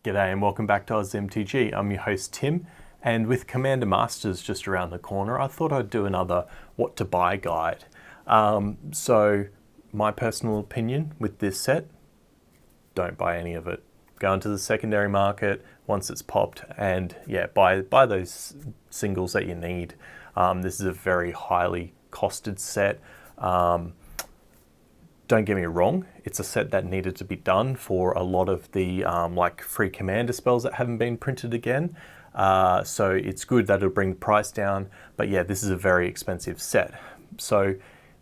G'day and welcome back to MTG. I'm your host Tim, and with Commander Masters just around the corner, I thought I'd do another what to buy guide. So my personal opinion with this set, don't buy any of it. Go into the secondary market once it's popped and buy those singles that you need. This is a very highly costed set. Don't get me wrong, it's a set that needed to be done for a lot of the like free commander spells that haven't been printed again. So it's good that it'll bring the price down, but yeah, this is a very expensive set. So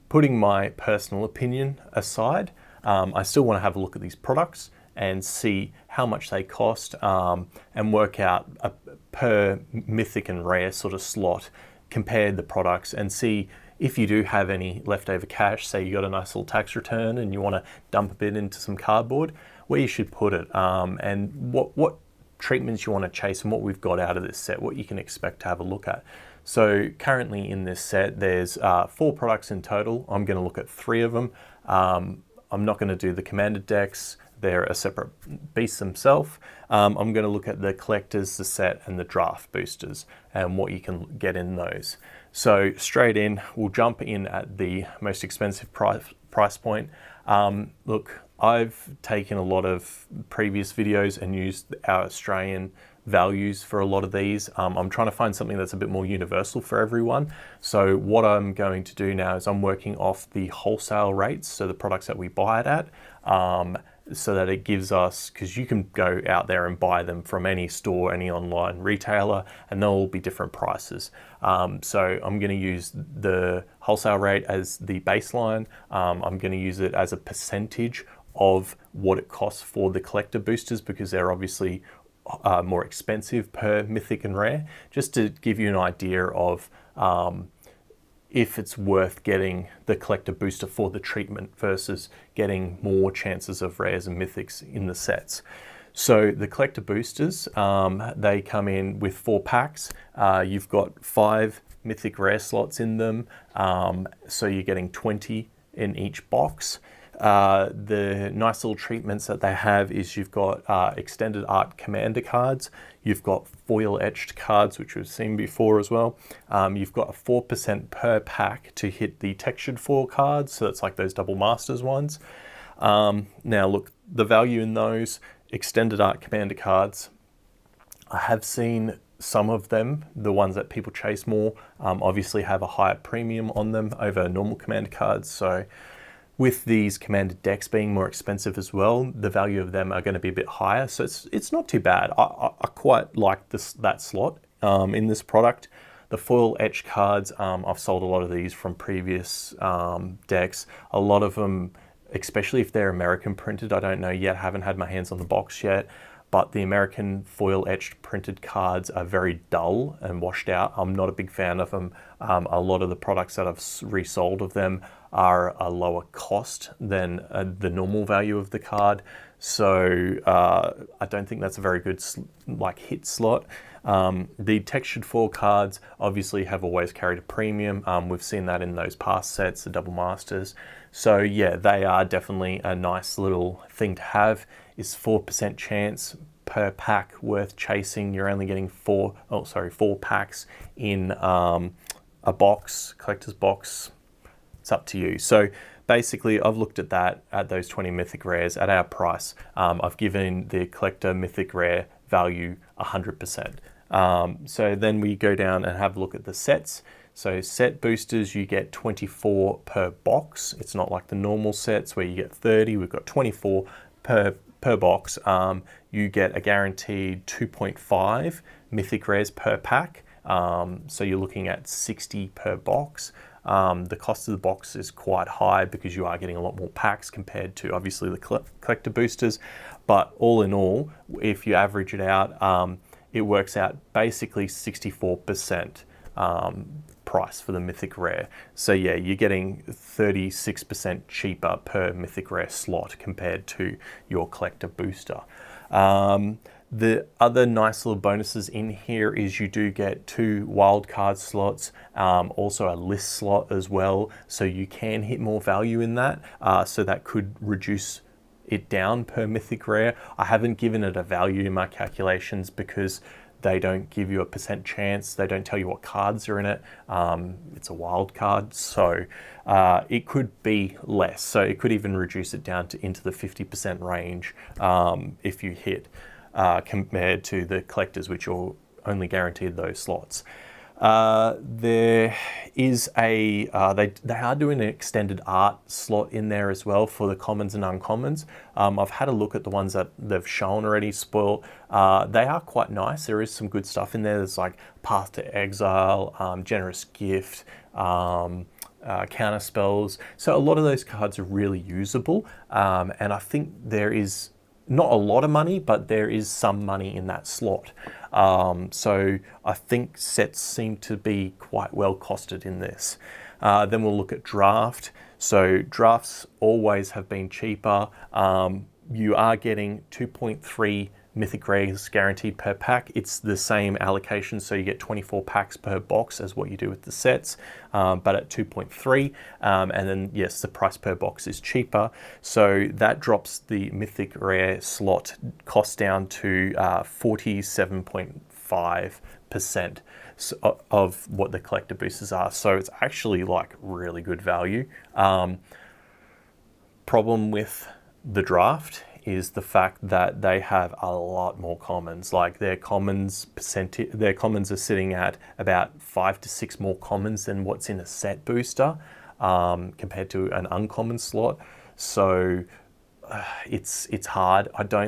putting my personal opinion aside, I still want to have a look at these products and see how much they cost and work out a per mythic and rare sort of slot, compare the products and see if you do have any leftover cash, say you got a nice little tax return and you want to dump a bit into some cardboard, where you should put it, and what treatments you want to chase and what we've got out of this set, what you can expect to have a look at. So currently in this set, there's 4 products in total. I'm going to look at 3 of them. I'm not going to do the commander decks. They're a separate beast themselves. I'm going to look at the collectors, the set, and the draft boosters, and what you can get in those. So straight in, we'll jump in at the most expensive price point. Look, I've taken a lot of previous videos and used our Australian values for a lot of these. I'm trying to find something that's a bit more universal for everyone. So what I'm going to do now is I'm working off the wholesale rates, so the products that we buy it at, so that it gives us, because you can go out there and buy them from any store, any online retailer, and they'll all be different prices. So I'm going to use the wholesale rate as the baseline. I'm going to use it as a percentage of what it costs for the collector boosters, because they're obviously more expensive per mythic and rare, just to give you an idea of if it's worth getting the collector booster for the treatment versus getting more chances of rares and mythics in the sets. So the collector boosters, they come in with 4 packs. You've got 5 mythic rare slots in them, so you're getting 20 in each box. The nice little treatments that they have is you've got extended art commander cards, you've got foil etched cards, which we've seen before as well. You've got a 4% per pack to hit the textured foil cards, so that's like those double masters ones. Now look, the value in those extended art commander cards, I have seen some of them, the ones that people chase more, obviously have a higher premium on them over normal commander cards. So with these commander decks being more expensive as well, the value of them are going to be a bit higher. So it's not too bad. I quite like that slot in this product. The foil etch cards, I've sold a lot of these from previous decks. A lot of them, especially if they're American printed, I don't know yet, haven't had my hands on the box yet, but the American foil etched printed cards are very dull and washed out. I'm not a big fan of them. A lot of the products that I've resold of them are a lower cost than the normal value of the card. So I don't think that's a very good hit slot. The textured foil cards obviously have always carried a premium. We've seen that in those past sets, the double masters. So yeah, they are definitely a nice little thing to have. Is 4% chance per pack worth chasing. You're only getting 4 packs in a box, collector's box. It's up to you. So basically I've looked at that, at those 20 mythic rares at our price. I've given the collector mythic rare value 100%. So then we go down and have a look at the sets. So set boosters, you get 24 per box. It's not like the normal sets where you get 30. We've got 24 per box. You get a guaranteed 2.5 mythic rares per pack. So you're looking at 60 per box. The cost of the box is quite high because you are getting a lot more packs compared to obviously the collector boosters. But all in all, if you average it out, it works out basically 64% price for the mythic rare. So yeah, you're getting 36% cheaper per mythic rare slot compared to your collector booster. The other nice little bonuses in here is you do get 2 wildcard slots, also a list slot as well, so you can hit more value in that. So that could reduce it down per mythic rare. I haven't given it a value in my calculations because they don't give you a percent chance. They don't tell you what cards are in it. It's a wild card, so it could be less. So it could even reduce it down to into the 50% range if you hit, compared to the collectors, which are only guaranteed those slots. There is a, they are doing an extended art slot in there as well for the commons and uncommons. I've had a look at the ones that they've shown already, spoiled. They are quite nice. There is some good stuff in there. There's like Path to Exile, Generous Gift, counter spells. So a lot of those cards are really usable. And I think there is not a lot of money, but there is some money in that slot. So I think sets seem to be quite well costed in this. Then we'll look at draft. So drafts always have been cheaper. You are getting 2.3 mythic rares guaranteed per pack. It's the same allocation, so you get 24 packs per box as what you do with the sets, but at 2.3. And then yes, the price per box is cheaper. So that drops the mythic rare slot cost down to 47.5% of what the collector boosters are. So it's actually like really good value. Problem with the draft is the fact that they have a lot more commons. Like their commons are sitting at about 5 to 6 more commons than what's in a set booster, compared to an uncommon slot. So it's hard.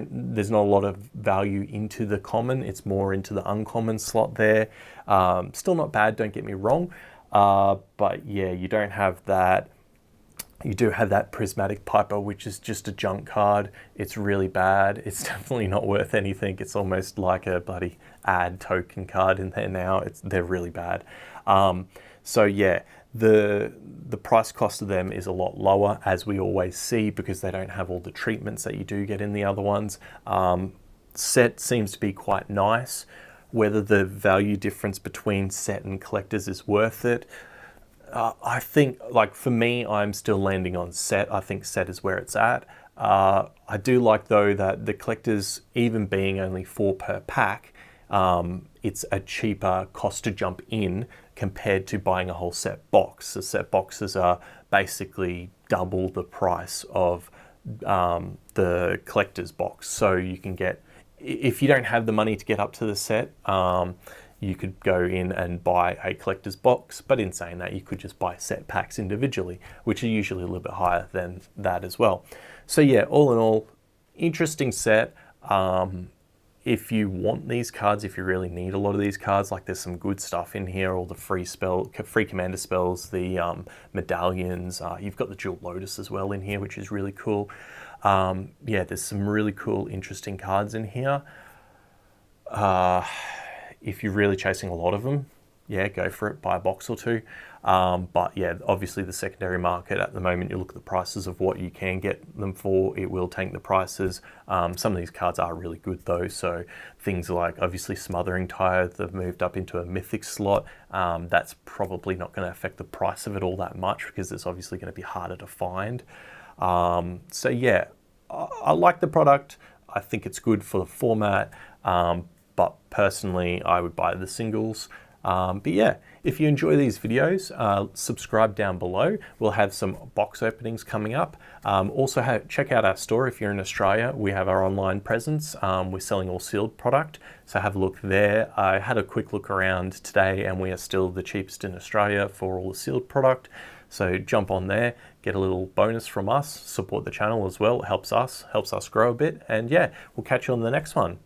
There's not a lot of value into the common. It's more into the uncommon slot there. Still not bad, don't get me wrong. But yeah, you don't have that. You do have that Prismatic Piper, which is just a junk card. It's really bad. It's definitely not worth anything. It's almost like a bloody ad token card in there now. They're really bad. So yeah, the price cost of them is a lot lower, as we always see, because they don't have all the treatments that you do get in the other ones. Set seems to be quite nice. Whether the value difference between set and collectors is worth it, I think, like for me, I'm still landing on set. I think set is where it's at. I do like though that the collectors, even being only 4 per pack, it's a cheaper cost to jump in compared to buying a whole set box. The set boxes are basically double the price of the collector's box. So you can get, if you don't have the money to get up to the set, you could go in and buy a collector's box, but in saying that, you could just buy set packs individually, which are usually a little bit higher than that as well. So yeah, all in all, interesting set. If you want these cards, if you really need a lot of these cards, like there's some good stuff in here, all the free commander spells, the medallions, you've got the Jewel Lotus as well in here, which is really cool. Yeah, there's some really cool, interesting cards in here. If you're really chasing a lot of them, yeah, go for it, buy a box or two. But yeah, obviously the secondary market at the moment, you look at the prices of what you can get them for, it will tank the prices. Some of these cards are really good though. So things like obviously Smothering Tide, they've moved up into a mythic slot. That's probably not going to affect the price of it all that much because it's obviously going to be harder to find. So yeah, I like the product. I think it's good for the format. But personally, I would buy the singles. But yeah, if you enjoy these videos, subscribe down below. We'll have some box openings coming up. Also, check out our store if you're in Australia. We have our online presence. We're selling all sealed product, so have a look there. I had a quick look around today, and we are still the cheapest in Australia for all the sealed product. So jump on there, get a little bonus from us, support the channel as well. It helps us grow a bit. And yeah, we'll catch you on the next one.